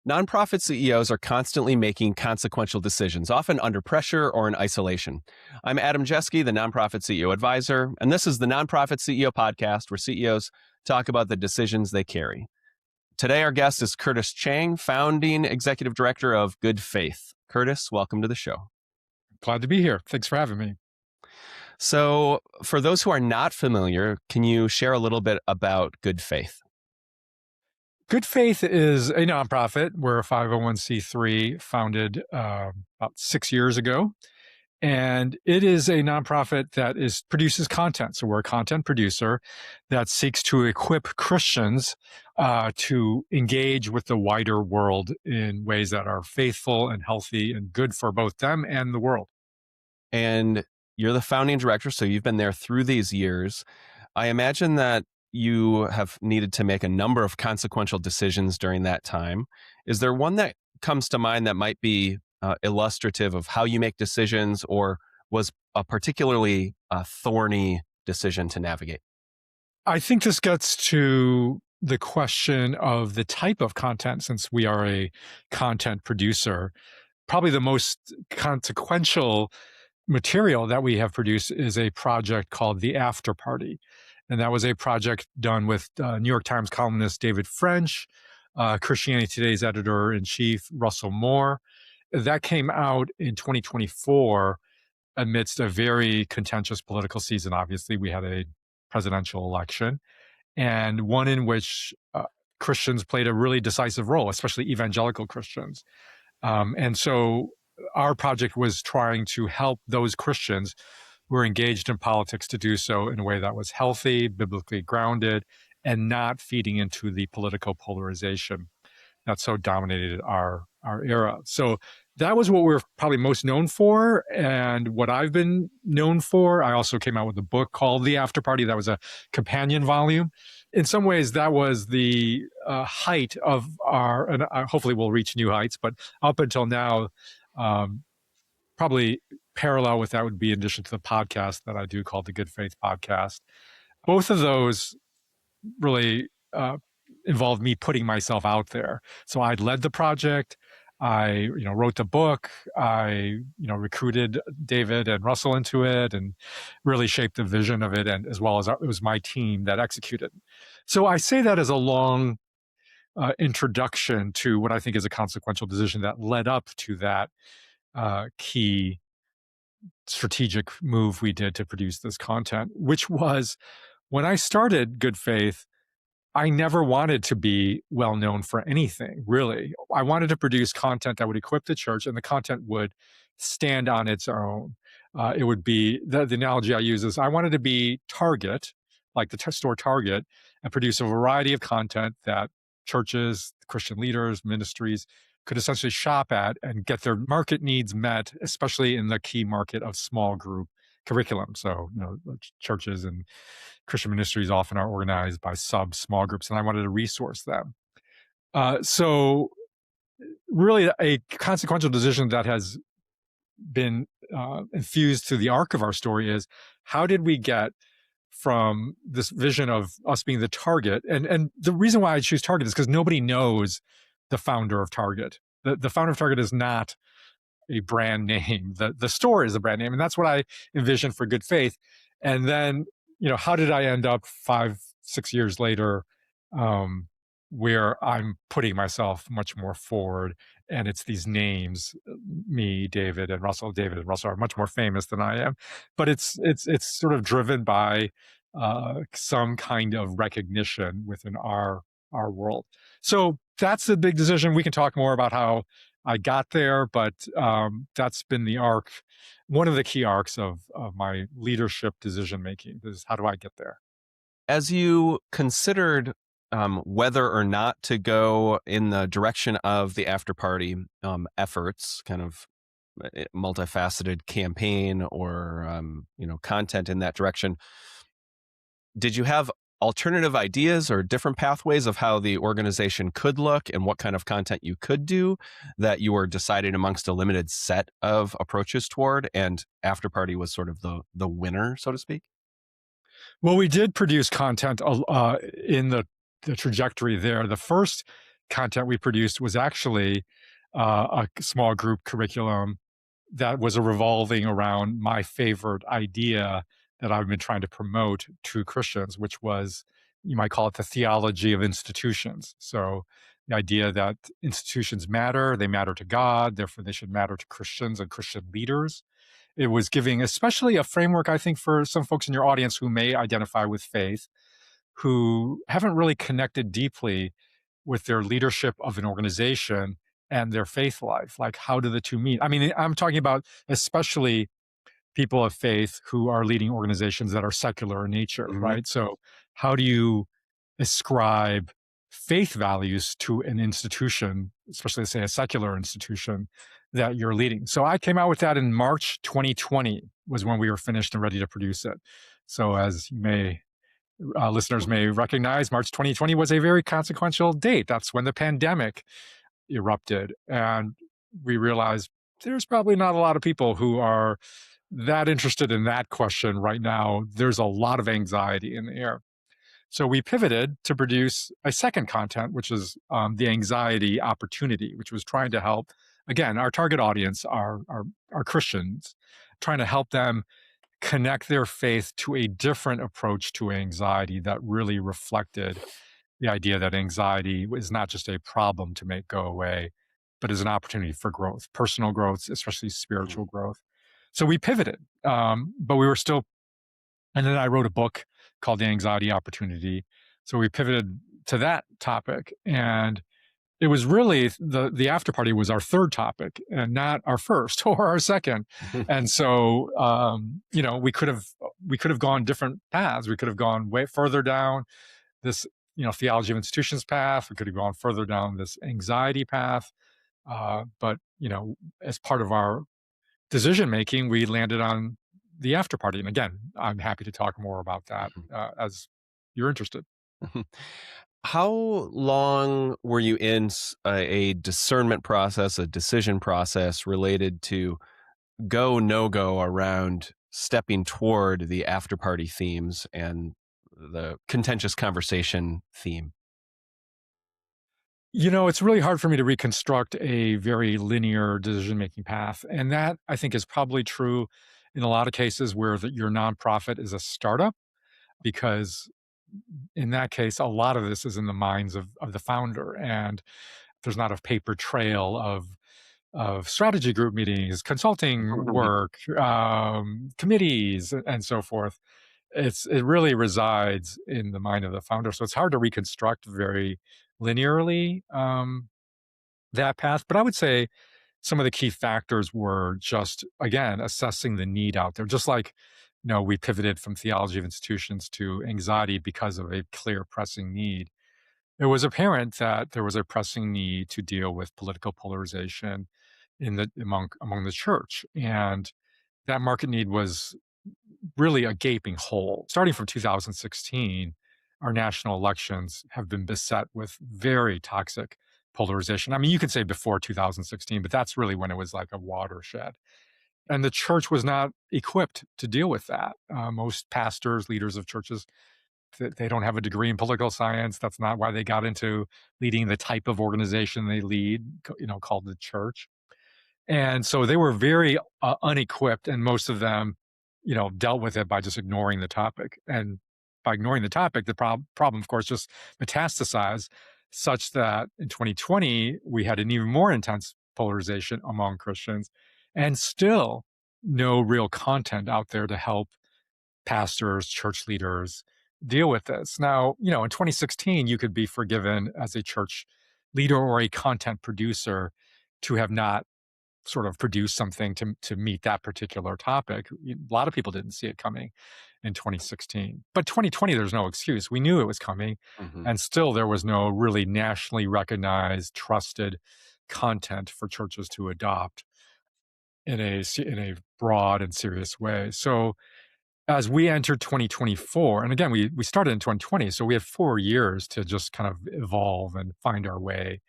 Nonprofit CEOs are constantly making consequential decisions, often under pressure or in isolation. I'm Adam Jeske, the Nonprofit CEO Advisor, and this is the Nonprofit CEO Podcast, where CEOs talk about the decisions they carry. Today, our guest is Curtis Chang, Founding Executive Director of Good Faith. Curtis, welcome to the show. Glad to be here. Thanks for having me. So, for those who are not familiar, can you share a little bit about Good Faith? Good Faith is a nonprofit. We're a 501c3 founded about 6 years ago. And it is a nonprofit that produces content. So we're a content producer that seeks to equip Christians to engage with the wider world in ways that are faithful and healthy and good for both them and the world. And you're the founding director, so you've been there through these years. I imagine that you have needed to make a number of consequential decisions during that time. Is there one that comes to mind that might be illustrative of how you make decisions, or was a particularly thorny decision to navigate? I think this gets to the question of the type of content, since we are a content producer. Probably the most consequential material that we have produced is a project called The After Party. And that was a project done with New York Times columnist David French, Christianity Today's editor-in-chief Russell Moore. That came out in 2024 amidst a very contentious political season. Obviously, we had a presidential election, and one in which Christians played a really decisive role, especially evangelical Christians. And so our project was trying to help those Christians who were engaged in politics to do so in a way that was healthy, biblically grounded, and not feeding into the political polarization that so dominated our era. So that was what we're probably most known for, and what I've been known for. I also came out with a book called The After Party. That was a companion volume. In some ways, that was the height of our, and hopefully we'll reach new heights, but up until now, probably parallel with that would be in addition to the podcast that I do called the Good Faith Podcast. Both of those really involved me putting myself out there. So I led the project. I wrote the book. I recruited David and Russell into it and really shaped the vision of it, and as well as it was my team that executed. So I say that as a long introduction to what I think is a consequential decision that led up to that key strategic move we did to produce this content, which was when I started Good Faith, I never wanted to be well known for anything, really. I wanted to produce content that would equip the church, and the content would stand on its own. It would be, the analogy I use is I wanted to be Target, like the store Target, and produce a variety of content that churches, Christian leaders, ministries could essentially shop at and get their market needs met, especially in the key market of small group curriculum. So, churches and Christian ministries often are organized by small groups, and I wanted to resource them. So really a consequential decision that has been infused to the arc of our story is, how did we get from this vision of us being the Target? And the reason why I choose Target is because nobody knows the founder of Target. The founder of Target is not a brand name. The store is a brand name. And that's what I envisioned for Good Faith. And then, how did I end up 5-6 years later where I'm putting myself much more forward, and it's these names, me, David and Russell. David and Russell are much more famous than I am, but it's sort of driven by some kind of recognition within our world. So that's the big decision. We can talk more about how I got there, but that's been the arc, one of the key arcs of my leadership decision-making, is how do I get there? As you considered whether or not to go in the direction of the after party efforts, kind of multifaceted campaign or content in that direction, did you have alternative ideas or different pathways of how the organization could look and what kind of content you could do that you were deciding amongst a limited set of approaches toward, and After Party was sort of the winner, so to speak? Well, we did produce content in the trajectory there. The first content we produced was actually a small group curriculum that was a revolving around my favorite idea that I've been trying to promote to Christians, which was, you might call it the theology of institutions. So the idea that institutions matter, they matter to God, therefore they should matter to Christians and Christian leaders. It was giving, especially, a framework, I think, for some folks in your audience who may identify with faith, who haven't really connected deeply with their leadership of an organization and their faith life. Like, how do the two meet? I mean, I'm talking about especially people of faith who are leading organizations that are secular in nature, Hmm. right? So, how do you ascribe faith values to an institution, especially, say, a secular institution that you're leading? So, I came out with that in March 2020 was when we were finished and ready to produce it. So, as you may listeners may recognize, March 2020 was a very consequential date. That's when the pandemic erupted. And we realized there's probably not a lot of people who are that interested in that question right now. There's a lot of anxiety in the air. So we pivoted to produce a second content, which is the anxiety opportunity, which was trying to help, again, our target audience are Christians, trying to help them connect their faith to a different approach to anxiety that really reflected the idea that anxiety is not just a problem to make go away, but is an opportunity for growth, personal growth, especially spiritual growth. So we pivoted, but we were still, and then I wrote a book called The Anxiety Opportunity. So we pivoted to that topic, and it was really the after party was our third topic and not our first or our second. And so, we could have gone different paths. We could have gone way further down this, theology of institutions path. We could have gone further down this anxiety path. But, as part of our decision making, we landed on the after party. And again, I'm happy to talk more about that as you're interested. How long were you in a discernment process, a decision process related to go, no go around stepping toward the after party themes and the contentious conversation theme? It's really hard for me to reconstruct a very linear decision making path. And that, I think, is probably true in a lot of cases where your nonprofit is a startup, because in that case, a lot of this is in the minds of the founder. And there's not a paper trail of strategy group meetings, consulting work, committees, and so forth. It really resides in the mind of the founder, so it's hard to reconstruct very linearly that path. But I would say some of the key factors were just, again, assessing the need out there. Just like, we pivoted from theology of institutions to anxiety because of a clear pressing need. It was apparent that there was a pressing need to deal with political polarization among the church, and that market need was really a gaping hole. Starting from 2016, our national elections have been beset with very toxic polarization. I mean, you could say before 2016, but that's really when it was like a watershed. And the church was not equipped to deal with that. Most pastors, leaders of churches, they don't have a degree in political science. That's not why they got into leading the type of organization they lead, called the church. And so they were very unequipped, and most of them, dealt with it by just ignoring the topic. And by ignoring the topic, the problem, of course, just metastasized, such that in 2020 we had an even more intense polarization among Christians, and still no real content out there to help pastors, church leaders deal with this. Now, in 2016, you could be forgiven as a church leader or a content producer to have not sort of produce something to meet that particular topic. A lot of people didn't see it coming in 2016. But 2020, there's no excuse. We knew it was coming, Hmm. and still there was no really nationally recognized, trusted content for churches to adopt in a broad and serious way. So as we entered 2024, and again, we started in 2020, so we had 4 years to just kind of evolve and find our way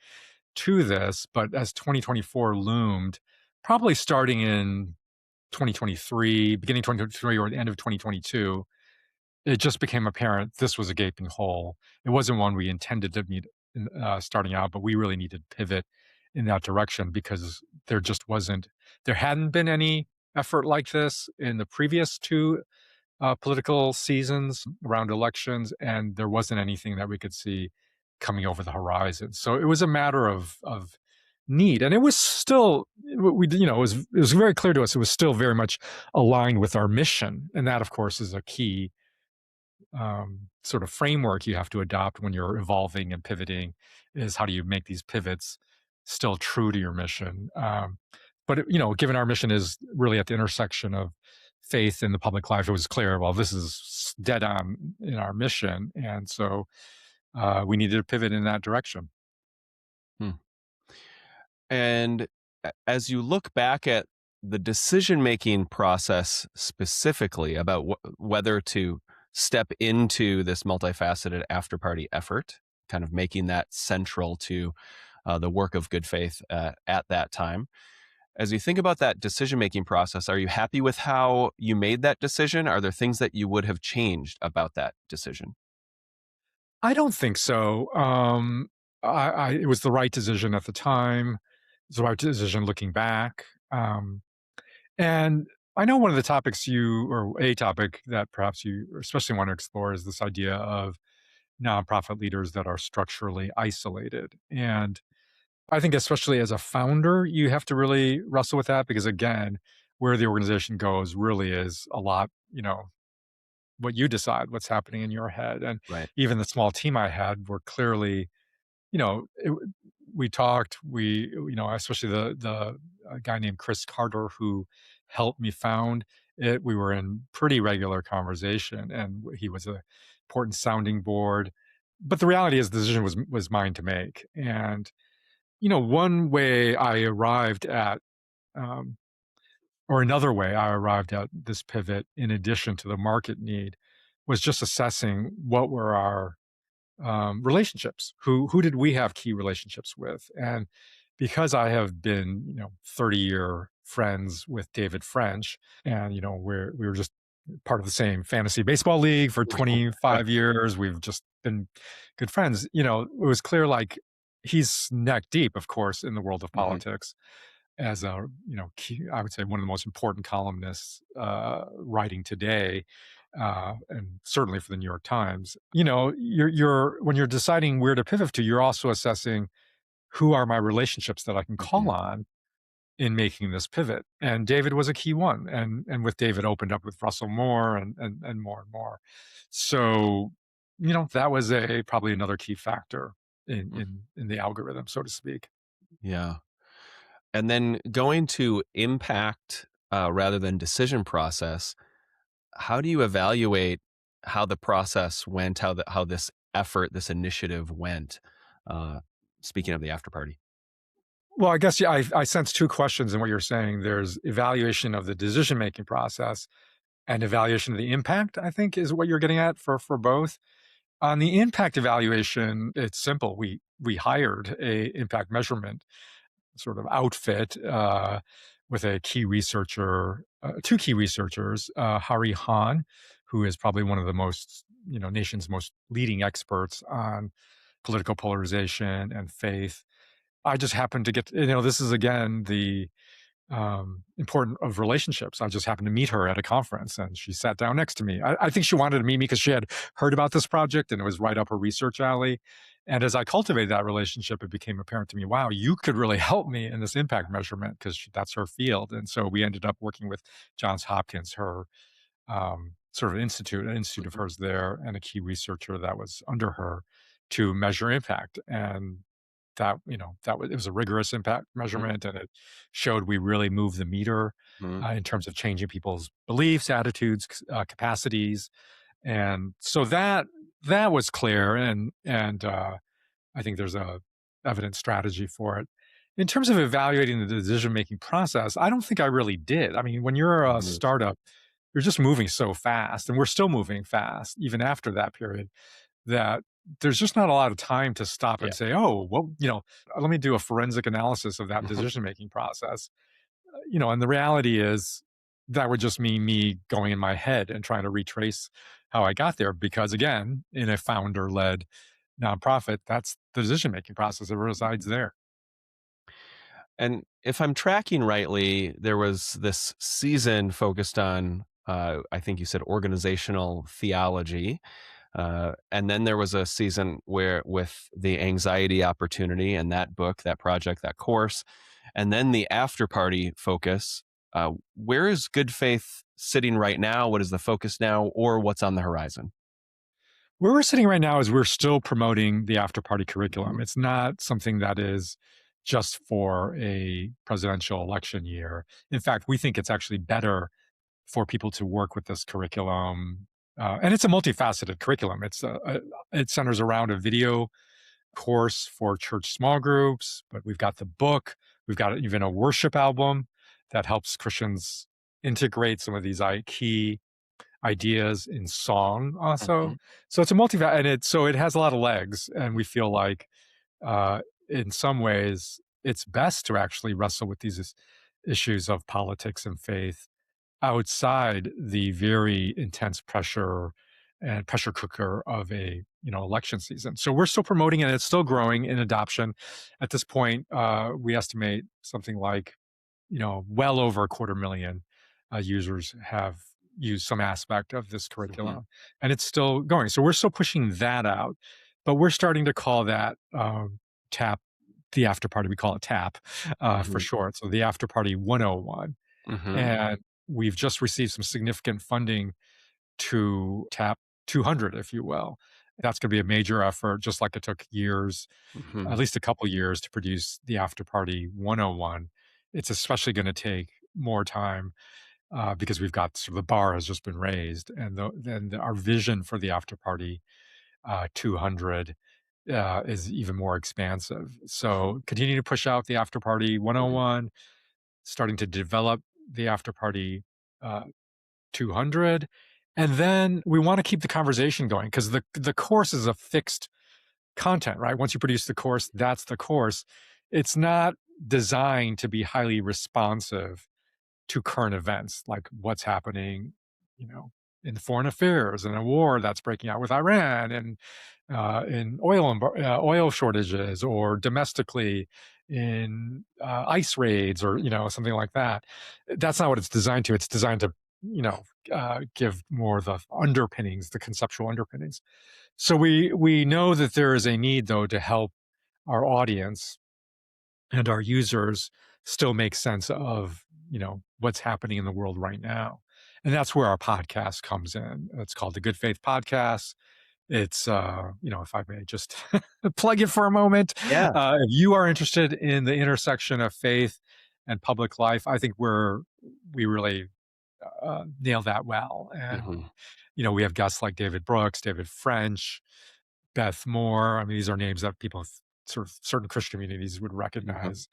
to this. But as 2024 loomed, probably starting in 2023, beginning 2023 or the end of 2022, it just became apparent this was a gaping hole. It wasn't one we intended to meet starting out, but we really needed to pivot in that direction because there hadn't been any effort like this in the previous two political seasons around elections, and there wasn't anything that we could see coming over the horizon. So it was a matter of need, and it was still it was very clear to us it was still very much aligned with our mission, and that of course is a key sort of framework you have to adopt when you're evolving and pivoting is how do you make these pivots still true to your mission. But given our mission is really at the intersection of faith and the public life, it was clear, well, this is dead on in our mission, and so we needed to pivot in that direction. Hmm. And as you look back at the decision making process specifically about whether to step into this multifaceted after party effort, kind of making that central to the work of good faith at that time. As you think about that decision making process, are you happy with how you made that decision? Are there things that you would have changed about that decision? I don't think so. It was the right decision at the time. It's the right decision looking back. And I know one of the topics or a topic that perhaps you especially want to explore is this idea of nonprofit leaders that are structurally isolated. And I think, especially as a founder, you have to really wrestle with that because, again, where the organization goes really is a lot, what you decide, what's happening in your head. And Right. even the small team I had were clearly, you know, it, we talked, especially the guy named Chris Carter who helped me found it. We were in pretty regular conversation, and he was a important sounding board. But the reality is, the decision was mine to make. And one way I arrived at, um, or another way I arrived at this pivot, in addition to the market need, was just assessing what were our relationships. Who did we have key relationships with? And because I have been, 30-year friends with David French, and we were just part of the same fantasy baseball league for Right. 25 years. We've just been good friends. It was clear like he's neck deep, of course, in the world of Hmm. politics as a key, I would say one of the most important columnists writing today, and certainly for the New York Times. You're when you're deciding where to pivot to, you're also assessing who are my relationships that I can call Hmm. on in making this pivot. And David was a key one, and with David opened up with Russell Moore and more and more. So that was a probably another key factor in the algorithm, so to speak. Yeah. And then going to impact rather than decision process, how do you evaluate how the process went, how this effort, this initiative went? Uh, Speaking of the after party. Well, I guess, yeah, I sense two questions in what you're saying. There's evaluation of the decision making process and evaluation of the impact, I think is what you're getting at for both. On the impact evaluation, it's simple. We hired a impact measurement sort of outfit with a key researcher, two key researchers, Hari Han, who is probably one of the most, nation's most leading experts on political polarization and faith. I just happened to get, this is again the important of relationships. I just happened to meet her at a conference and she sat down next to me. I think she wanted to meet me because she had heard about this project and it was right up her research alley. And as I cultivated that relationship, it became apparent to me, wow, you could really help me in this impact measurement because that's her field. And so we ended up working with Johns Hopkins, her sort of an institute of Mhm. hers there, and a key researcher that was under her to measure impact. And it was a rigorous impact measurement, and it showed we really moved the meter Mhm. in terms of changing people's beliefs, attitudes, capacities, and so that was clear, and I think there's a evident strategy for it. In terms of evaluating the decision making process, I don't think I really did. I mean, when you're a Mhm. startup, you're just moving so fast, and we're still moving fast even after that period, that there's just not a lot of time to stop Yeah. and say, "Oh, well, let me do a forensic analysis of that Mhm. decision-making process." And the reality is that would just mean me going in my head and trying to retrace how I got there because again, in a founder-led nonprofit, that's the decision-making process. It resides there. And if I'm tracking rightly, there was this season focused on, I think you said organizational theology. And then there was a season where with the anxiety opportunity and that book, that project, that course, and then the after party focus. Where is good faith sitting right now? What is the focus now, or what's on the horizon? Where we're sitting right now is we're still promoting the after party curriculum. Mhm. It's not something that is just for a presidential election year. In fact, we think it's actually better for people to work with this curriculum. And it's a multifaceted curriculum. It centers around a video course for church small groups, but we've got the book, we've got even a worship album that helps Christians integrate some of these key ideas in song also. Mhm. So it's a multi and it has a lot of legs, and we feel like uh, in some ways it's best to actually wrestle with these issues of politics and faith outside the very intense pressure and pressure cooker of a election season. So we're still promoting it. It's still growing in adoption. At this point, we estimate something like well over a quarter million users have used some aspect of this Mhm. curriculum, and it's still going. So we're still pushing that out, but we're starting to call that tap the after party. We call it tap for Mhm. short. So the after party 101, Mhm. and we've just received some significant funding to tap 200, if you will. That's going to be a major effort, just like it took years, Mhm. at least a couple years, to produce the After Party 101. It's especially going to take more time because we've got sort of the bar has just been raised, and then our vision for the After Party 200 is even more expansive. Mhm. So continue to push out the After Party Mhm. 101, starting to develop the After Party uh, 200. And then we want to keep the conversation going because the course is a fixed content, right? Once you produce the course, that's the course. It's not designed to be highly responsive to current events, like what's happening, you know, in foreign affairs and a war that's breaking out with Iran and in oil shortages, or domestically in ice raids, or something like that. That's not what it's designed to. It's designed to give more of the underpinnings, the conceptual underpinnings. So we know that there is a need, though, to help our audience and our users still make sense of what's happening in the world right now, and that's where our podcast comes in. It's called the Good Faith Podcast. It's if I may just plug it for a moment, Yeah. if you are interested in the intersection of faith and public life, I think we really nail that well. And Mhm. we have guests like David Brooks, David French, Beth Moore. I mean, these are names that people, sort of certain Christian communities, would Mhm. recognize,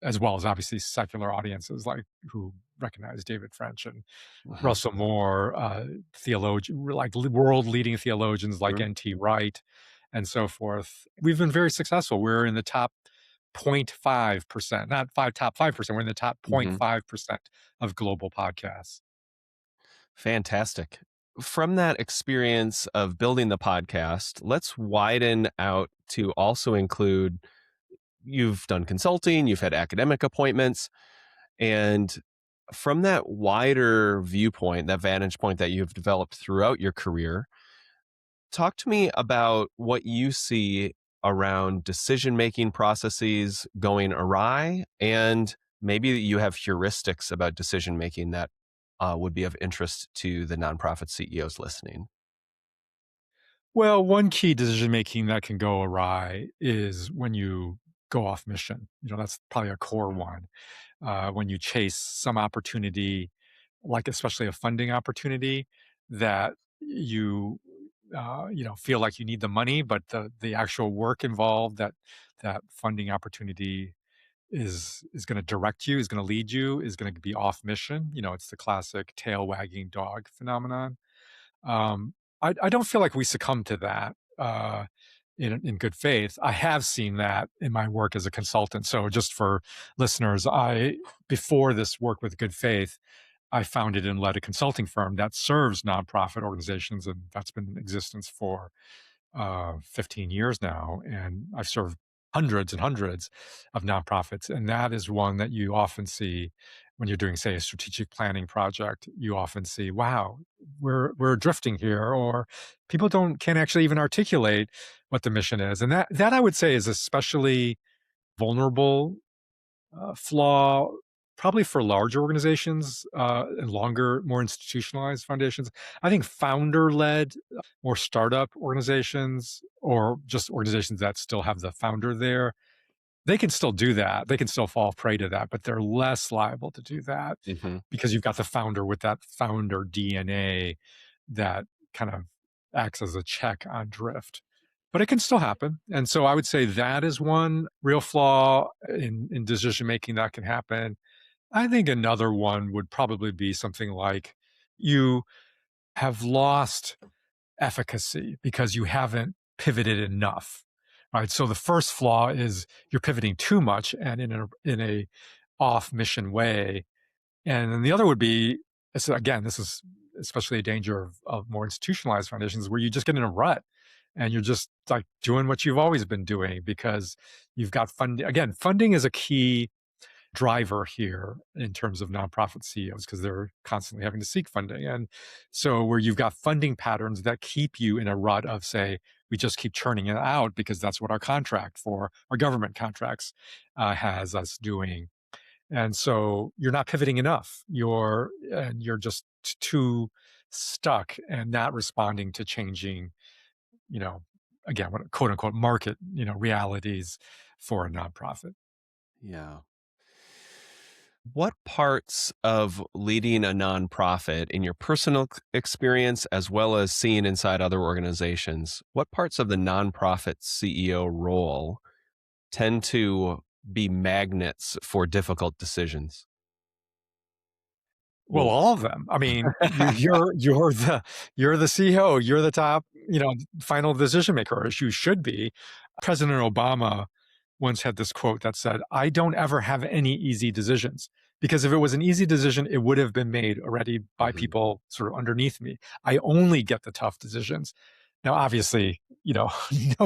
as well as obviously secular audiences like who recognize David French and Mhm. Russell Moore, theologian, like world leading theologians like Mhm. N.T. Wright, and so forth. We've been very successful. We're in the top 0.5%, not top 5%. We're in the top Mhm. 0.5% of global podcasts. Fantastic. From that experience of building the podcast, let's widen out to also include you've done consulting, you've had academic appointments, and from that wider viewpoint, that vantage point that you've developed throughout your career, talk to me about what you see around decision making processes going awry, and maybe you have heuristics about decision making that would be of interest to the nonprofit CEOs listening. Well, one key decision making that can go awry is when you go off mission. That's probably a core one. When you chase some opportunity, like especially a funding opportunity that you feel like you need the money, but the actual work involved, that funding opportunity is going to direct you, is going to lead you, is going to be off mission. It's the classic tail wagging dog phenomenon. um, I don't feel like we succumb to that in good faith. I have seen that in my work as a consultant. So just for listeners, before this work with good faith, I founded and led a consulting firm that serves nonprofit organizations, and that's been in existence for 15 years now, and I've served hundreds and hundreds of nonprofits. And that is one that you often see when you're doing, say, a strategic planning project. You often see, wow, we're drifting here, or people can't actually even articulate what the mission is. And that I would say is especially vulnerable flaw probably for larger organizations and longer, more institutionalized foundations. I think founder-led or startup organizations, or just organizations that still have the founder there, they can still do that. They can still fall prey to that, but they're less liable to do that Hmm. because you've got the founder with that founder DNA that kind of acts as a check on drift. But it can still happen. And so I would say that is one real flaw in decision making that can happen. I think another one would probably be something like you have lost efficacy because you haven't pivoted enough. Right. So the first flaw is you're pivoting too much and in a off mission way. And then the other would be, again, this is especially a danger of more institutionalized foundations where you just get in a rut and you're just like doing what you've always been doing because you've got funding. Again, funding is a key driver here in terms of nonprofit CEOs because they're constantly having to seek funding. And so where you've got funding patterns that keep you in a rut of, say, we just keep churning it out because that's what our contract for our government contracts has us doing. And so you're not pivoting enough. You're just too stuck and not responding to changing, you know, again, what quote unquote market, realities for a nonprofit. Yeah. What parts of leading a nonprofit in your personal experience, as well as seeing inside other organizations, what parts of the nonprofit CEO role tend to be magnets for difficult decisions? Well, Ooh. all of them. I mean, you're the CEO, you're the top, final decision maker, as you should be. President Obama once had this quote that said, "I don't ever have any easy decisions because if it was an easy decision, it would have been made already by Mhm. people sort of underneath me. I only get the tough decisions." Now, obviously, no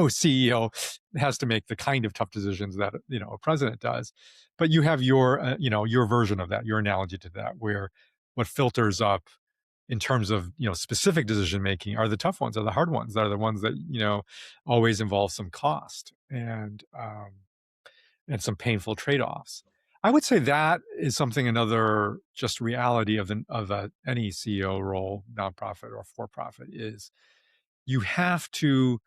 CEO has to make the kind of tough decisions that a president does, but you have your version of that, your analogy to that, where what filters up in terms of specific decision making are the tough ones, are the hard ones, are the ones that always involve some cost and some painful trade offs. I would say that is something another just reality of any CEO role, nonprofit or for profit, is you have to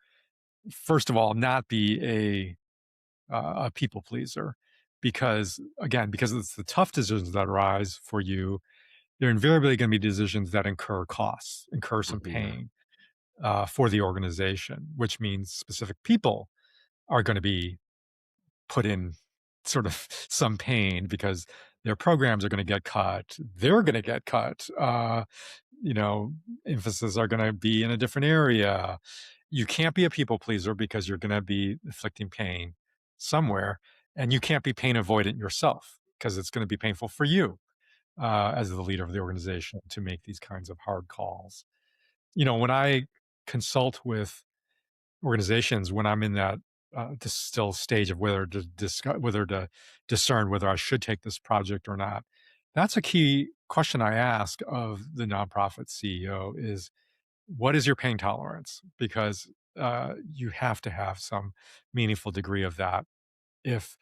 first of all not be a people pleaser because it's the tough decisions that arise for you. They're invariably going to be decisions that incur costs, incur some Mhm. Yeah. pain for the organization, which means specific people are going to be put in sort of some pain because their programs are going to get cut. They're going to get cut. You know, emphasis are going to be in a different area. You can't be a people pleaser because you're going to be inflicting pain somewhere, and you can't be pain avoidant yourself because it's going to be painful for you as the leader of the organization to make these kinds of hard calls. When I consult with organizations, when I'm in that still stage of whether to discern whether I should take this project or not, that's a key question I ask of the nonprofit CEO is what is your pain tolerance? Because you have to have some meaningful degree of that if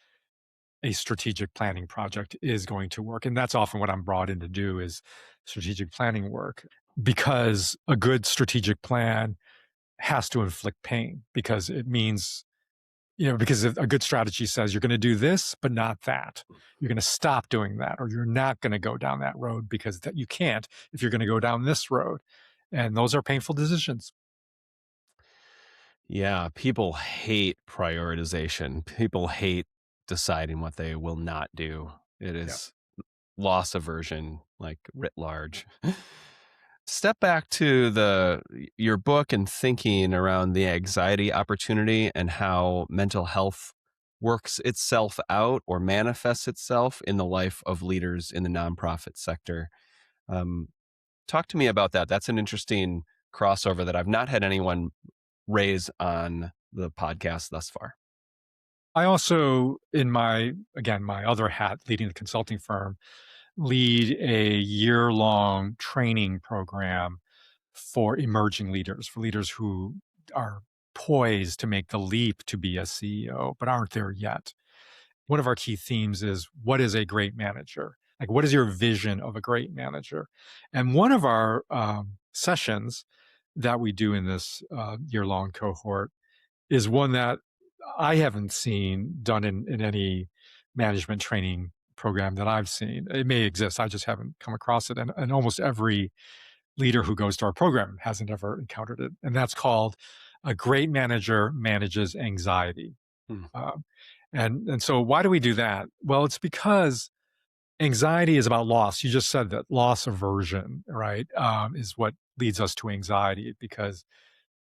a strategic planning project is going to work. And that's often what I'm brought in to do is strategic planning work because a good strategic plan has to inflict pain because it means, because a good strategy says you're going to do this, but not that. You're going to stop doing that, or you're not going to go down that road because that you can't if you're going to go down this road. And those are painful decisions. Yeah, people hate prioritization. People hate deciding what they will not do. It Yeah. is loss aversion, like writ large. Step back to the your book and thinking around the anxiety opportunity and how mental health works itself out or manifests itself in the life of leaders in the nonprofit sector. Um, Talk to me about that. That's an interesting crossover that I've not had anyone raise on the podcast thus far? I also, in my other hat, leading the consulting firm, lead a year-long training program for emerging leaders, for leaders who are poised to make the leap to be a CEO, but aren't there yet. One of our key themes is, what is a great manager? Like, what is your vision of a great manager? And one of our sessions that we do in this year-long cohort is one that I haven't seen done in any management training program that I've seen. It may exist, I just haven't come across it. And almost every leader who goes to our program hasn't ever encountered it. And that's called a great manager manages anxiety. Hmm. Um, and so why do we do that? Well, it's because anxiety is about loss. You just said that loss aversion, right, is what leads us to anxiety because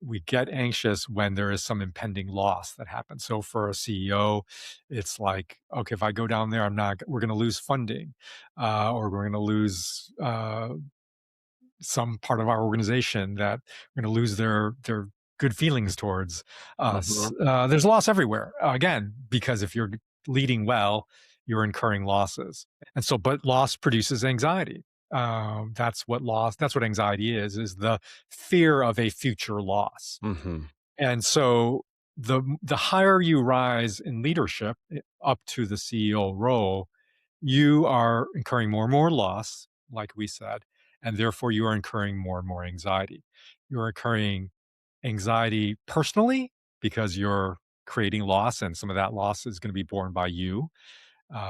we get anxious when there is some impending loss that happens. So for a CEO, it's like, okay, if I go down there, we're going to lose funding, or we're going to lose some part of our organization that we're going to lose their good feelings towards us. Mhm. There's loss everywhere. Again, because if you're leading well, you're incurring losses, and so but loss produces anxiety. That's what anxiety is the fear of a future loss. Mhm. And so the higher you rise in leadership up to the CEO role, you are incurring more and more loss, like we said, and therefore you are incurring more and more anxiety. You're incurring anxiety personally because you're creating loss, and some of that loss is going to be borne by you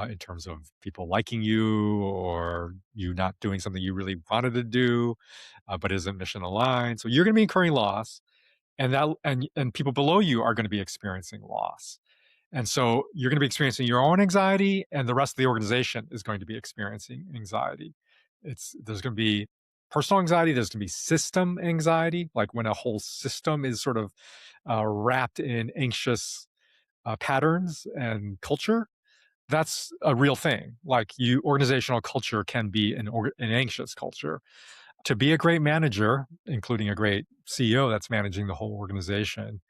in terms of people liking you or you not doing something you really wanted to do, but isn't mission aligned. So you're going to be incurring loss, and people below you are going to be experiencing loss. And so you're going to be experiencing your own anxiety, and the rest of the organization is going to be experiencing anxiety. There's going to be personal anxiety. There's going to be system anxiety, like when a whole system is sort of wrapped in anxious patterns and culture. That's a real thing. Like organizational culture can be an anxious culture. To be a great manager, including a great CEO that's managing the whole organization,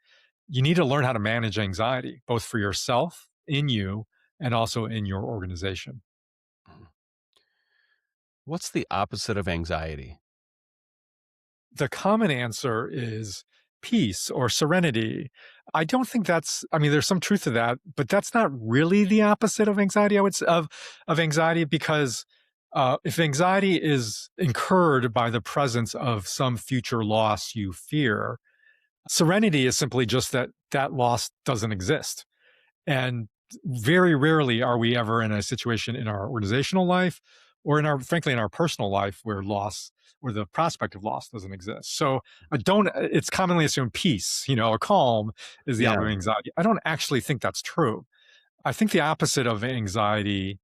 you need to learn how to manage anxiety, both for yourself, in you, and also in your organization. Mhm. What's the opposite of anxiety? The common answer is peace or serenity. I don't think I mean, there's some truth to that, but that's not really the opposite of anxiety, I would say, of anxiety, because if anxiety is incurred by the presence of some future loss you fear, serenity is simply just that that loss doesn't exist. And very rarely are we ever in a situation in our organizational life or frankly, in our personal life where the prospect of loss doesn't exist. So it's commonly assumed peace, or calm is the Yeah. opposite of anxiety. I don't actually think that's true. I think the opposite of anxiety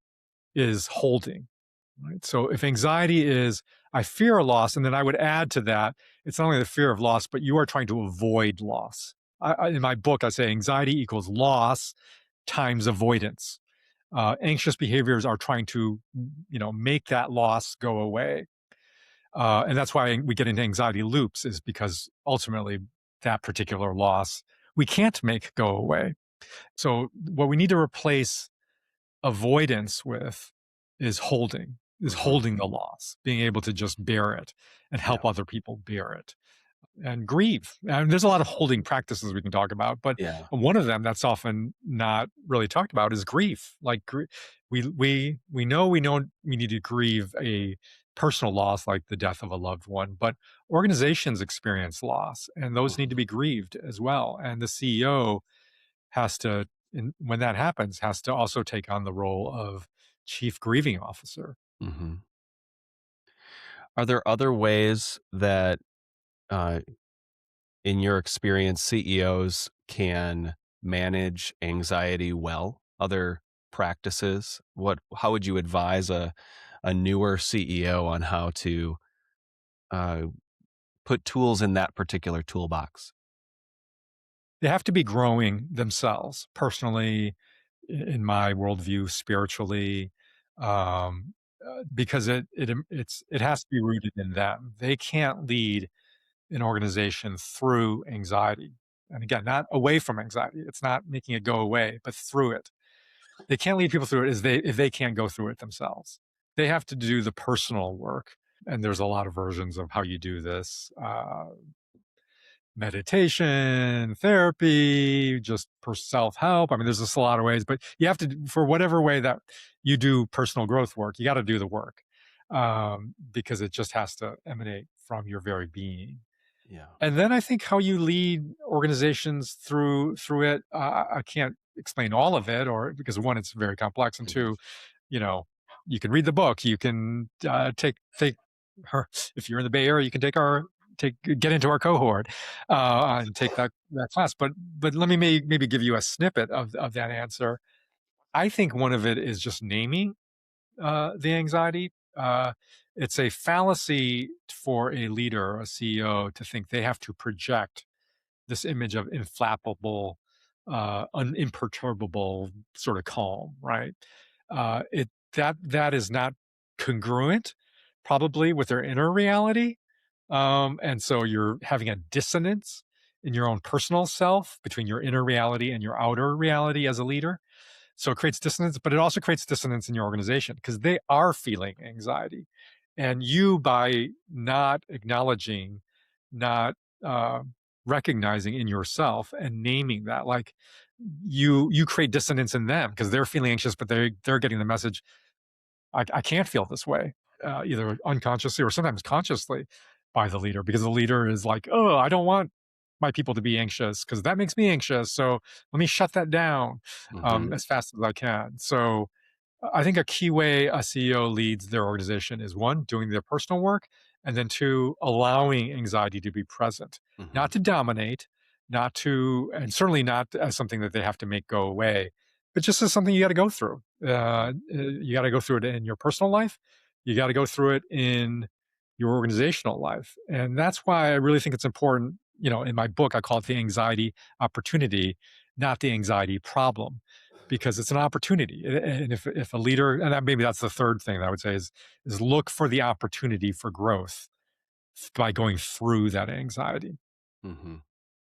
is holding. Right? So if anxiety is, I fear a loss, and then I would add to that, it's not only the fear of loss, but you are trying to avoid loss. In my book, I say anxiety equals loss times avoidance. Anxious behaviors are trying to, make that loss go away. And that's why we get into anxiety loops, is because ultimately that particular loss we can't make go away. So what we need to replace avoidance with is Mhm. holding the loss, being able to just bear it and Yeah. help other people bear it and grieve. And there's a lot of holding practices we can talk about, but Yeah. one of them that's often not really talked about is grief. Like we know we need to grieve a personal loss like the death of a loved one, but organizations experience loss and those need to Mhm. be grieved as well. And the CEO has to, when that happens, has to also take on the role of chief grieving officer. Mhm. Are there other ways that, uh, in your experience, CEOs can manage anxiety well? Other practices? How would you advise a newer CEO on how to uh, put tools in that particular toolbox? They have to be growing themselves personally, in my worldview, spiritually, because it has to be rooted in them. They can't lead an organization through anxiety. And again, not away from anxiety. It's not making it go away, but through it. They can't lead people through it if they can't go through it themselves. They have to do the personal work. And there's a lot of versions of how you do this. Meditation, therapy, just for self-help. I mean, there's just a lot of ways, but you have to, for whatever way that you do personal growth work, you got to do the work, because it just has to emanate from your very being. Yeah. And then I think how you lead organizations through it, I can't explain all of it, or because one, it's very complex, and two, you know, you can read the book, you can take her, if you're in the Bay Area, you can get into our cohort and take that class. But let me maybe give you a snippet of that answer. I think one of it is just naming the anxiety. It's a fallacy for a leader, a CEO, to think they have to project this image of inflappable, imperturbable sort of calm, right? That is not congruent, probably, with their inner reality, and so you're having a dissonance in your own personal self between your inner reality and your outer reality as a leader. So it creates dissonance, but it also creates dissonance in your organization because they are feeling anxiety. And you, by not acknowledging, not uh, recognizing in yourself and naming that, like you create dissonance in them because they're feeling anxious, but they're getting the message, I can't feel this way, either unconsciously or sometimes consciously by the leader, because the leader is like, oh, I don't want my people to be anxious because that makes me anxious. So let me shut that down Mm-hmm. as fast as I can. So I think a key way a CEO leads their organization is one, doing their personal work, and then two, allowing anxiety to be present, Mm-hmm. not to dominate, not to, and certainly not as something that they have to make go away, but just as something you got to go through. You got to go through it in your personal life. You got to go through it in your organizational life. And that's why I really think it's important. In my book, I call it the anxiety opportunity, not the anxiety problem, because it's an opportunity. And if a leader, and maybe that's the third thing that I would say is look for the opportunity for growth by going through that anxiety. Mm-hmm.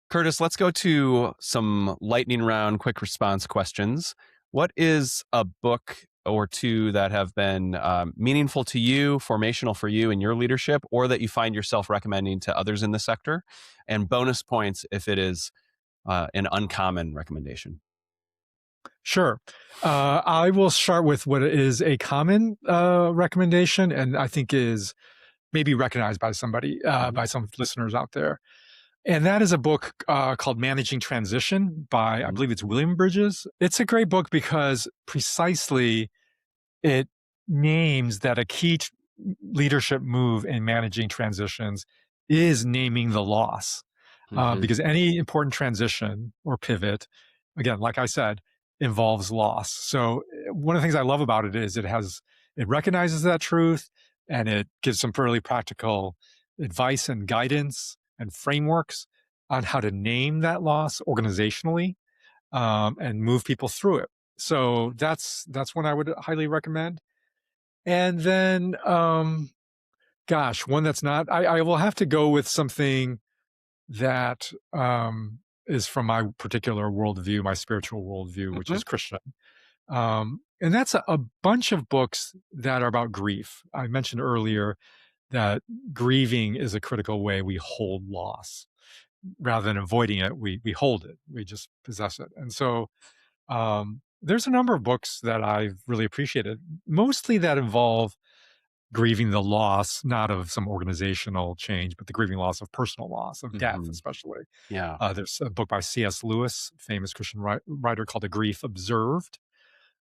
Curtis, let's go to some lightning round quick response questions. What is a book or two that have been meaningful to you, formational for you in your leadership, or that you find yourself recommending to others in the sector? And bonus points if it is an uncommon recommendation. Sure. I will start with what is a common recommendation, and I think is maybe recognized by somebody, Mm-hmm. by some listeners out there. And that is a book called Managing Transition by, I Mm-hmm. believe it's William Bridges. It's a great book because precisely it names that a key leadership move in managing transitions is naming the loss. Mm-hmm. Because any important transition or pivot, again, like I said, involves loss. So one of the things I love about it is it recognizes that truth, and it gives some fairly practical advice and guidance and frameworks on how to name that loss organizationally, and move people through it. So that's one I would highly recommend. And then, gosh, one that's not. I will have to go with something that is from my particular worldview, my spiritual worldview, which Mm-hmm. is Christian. And that's a bunch of books that are about grief. I mentioned earlier that grieving is a critical way we hold loss. Rather than avoiding it, we hold it. We just possess it. And so there's a number of books that I've really appreciated, mostly that involve grieving the loss, not of some organizational change, but the grieving loss of personal loss, of death, Mm-hmm. especially. Yeah. There's a book by C.S. Lewis, famous Christian writer, called The Grief Observed.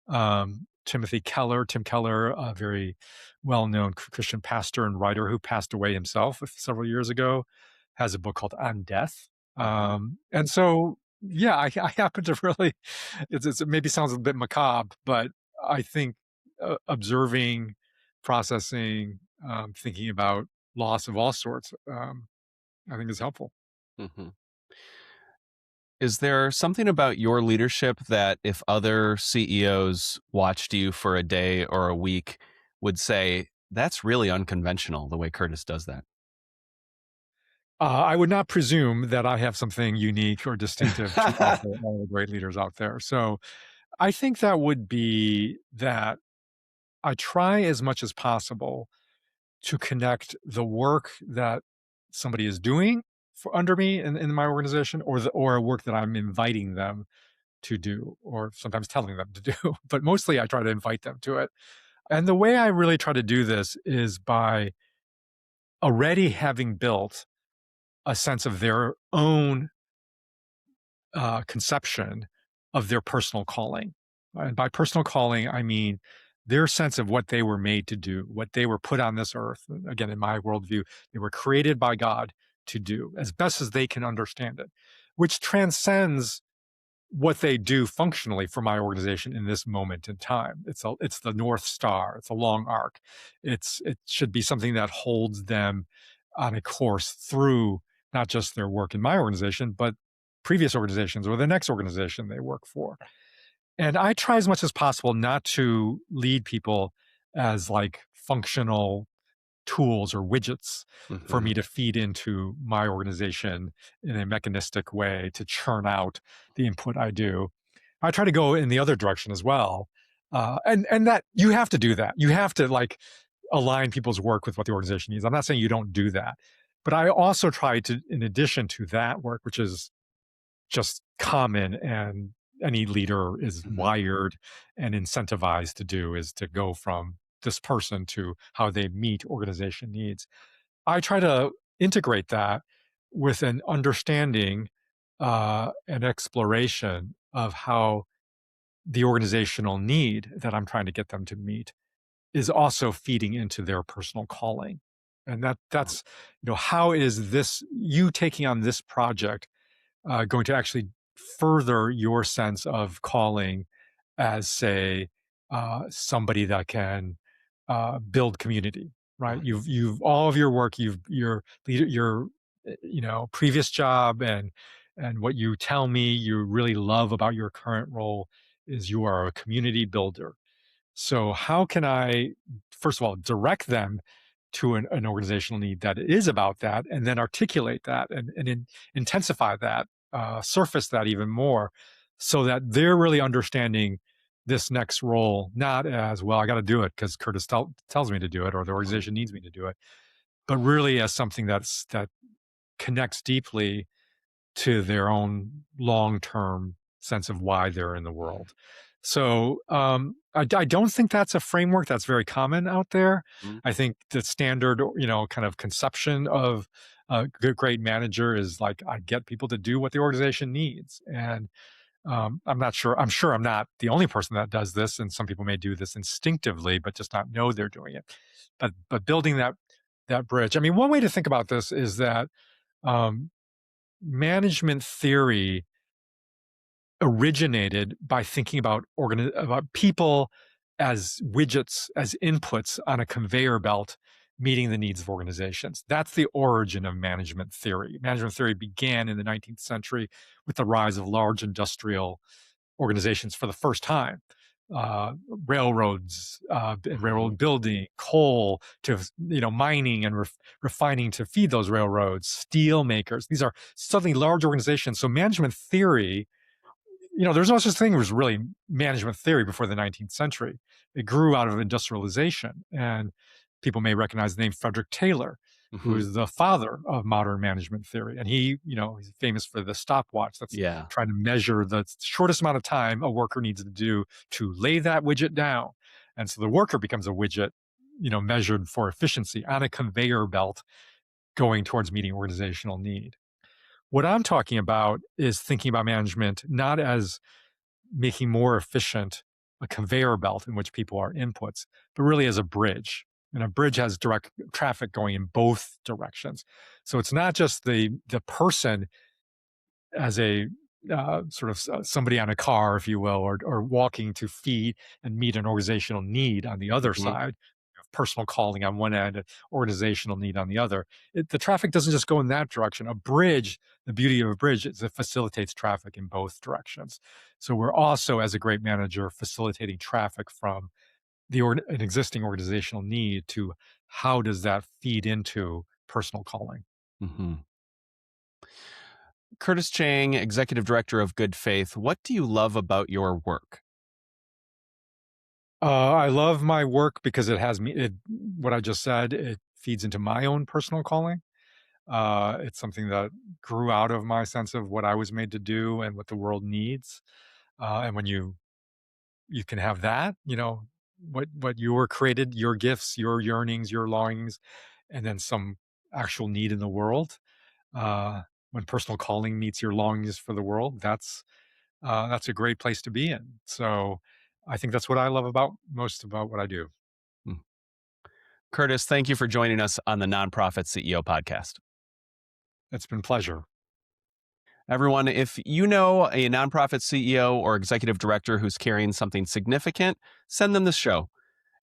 Tim Keller, a very well-known Christian pastor and writer who passed away himself several years ago, has a book called On Death. Mm-hmm. And so, yeah, I happen to really, it maybe sounds a bit macabre, but I think observing, processing, thinking about loss of all sorts, I think is helpful. Mm-hmm. Is there something about your leadership that if other CEOs watched you for a day or a week would say, that's really unconventional the way Curtis does that? I would not presume that I have something unique or distinctive to offer all the great leaders out there. So I think that would be that I try as much as possible to connect the work that somebody is doing for under me in my organization, or a work that I'm inviting them to do, or sometimes telling them to do. But mostly I try to invite them to it. And the way I really try to do this is by already having built a sense of their own conception of their personal calling. And by personal calling, I mean their sense of what they were made to do, what they were put on this earth. Again, in my worldview, they were created by God to do as best as they can understand it, which transcends what they do functionally for my organization in this moment in time. It's the North Star. It's a long arc. It should be something that holds them on a course through not just their work in my organization, but previous organizations or the next organization they work for. And I try as much as possible not to lead people as like functional tools or widgets for Mhm. me to feed into my organization in a mechanistic way to churn out the input I do. I try to go in the other direction as well. And that you have to do that. You have to like align people's work with what the organization needs. I'm not saying you don't do that, but I also try to, in addition to that work, which is just common and any leader is Mhm. wired and incentivized to do, is to go from this person to how they meet organization needs. I try to integrate that with an understanding and exploration of how the organizational need that I'm trying to get them to meet is also feeding into their personal calling. And that's, how is this, you taking on this project, going to actually further your sense of calling as, say, somebody that can build community, right? Right. You've all of your work, your previous job, and what you tell me you really love about your current role is you are a community builder. So how can I, first of all, direct them to an organizational need that is about that, and then articulate that and intensify that, surface that even more, so that they're really understanding this next role, not as, well, I got to do it because Curtis tells me to do it or the Mhm. organization needs me to do it, but really as something that connects deeply to their own long-term sense of why they're in the world. So I don't think that's a framework that's very common out there. Mhm. I think the standard, kind of conception of a great manager is like, I get people to do what the organization needs. And I'm not sure. I'm sure I'm not the only person that does this, and some people may do this instinctively, but just not know they're doing it. But building that bridge. I mean, one way to think about this is that um, management theory originated by thinking about people as widgets, as inputs on a conveyor belt meeting the needs of organizations. That's the origin of management theory. Management theory began in the 19th century with the rise of large industrial organizations for the first time. Railroads, and Mhm. railroad building, coal to mining and refining to feed those railroads, steel makers. These are suddenly large organizations. So management theory, there's no such thing as really management theory before the 19th century. It grew out of industrialization, and people may recognize the name Frederick Taylor, who Mhm. is the father of modern management theory. And he's famous for the stopwatch that's Yeah. trying to measure the shortest amount of time a worker needs to do to lay that widget down. And so the worker becomes a widget, measured for efficiency on a conveyor belt going towards meeting organizational need. What I'm talking about is thinking about management not as making more efficient a conveyor belt in which people are inputs, but really as a bridge. And a bridge has direct traffic going in both directions. So it's not just the person as a sort of somebody on a car, if you will, or walking to feed and meet an organizational need on the other Mhm. side, personal calling on one end, organizational need on the other. The traffic doesn't just go in that direction. A bridge, the beauty of a bridge is it facilitates traffic in both directions. So we're also, as a great manager, facilitating traffic from an existing organizational need to how does that feed into personal calling. Mhm. Curtis Chang, Executive Director of Good Faith, what do you love about your work? I love my work because it has me. What I just said, it feeds into my own personal calling. It's something that grew out of my sense of what I was made to do and what the world needs. And when you can have that, what you were created, your gifts, your yearnings, your longings, and then some actual need in the world. Uh, when personal calling meets your longings for the world, that's a great place to be in. So I think that's what I love about most about what I do. Hmm. Curtis, thank you for joining us on the Nonprofit CEO podcast. It's been a pleasure. Everyone, if you know a nonprofit CEO or executive director who's carrying something significant, send them this show.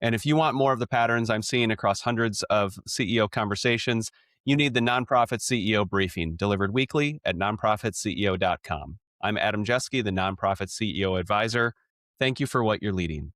And if you want more of the patterns I'm seeing across hundreds of CEO conversations, you need the Nonprofit CEO Briefing, delivered weekly at nonprofitceo.com. I'm Adam Jeske, the Nonprofit CEO Advisor. Thank you for what you're leading.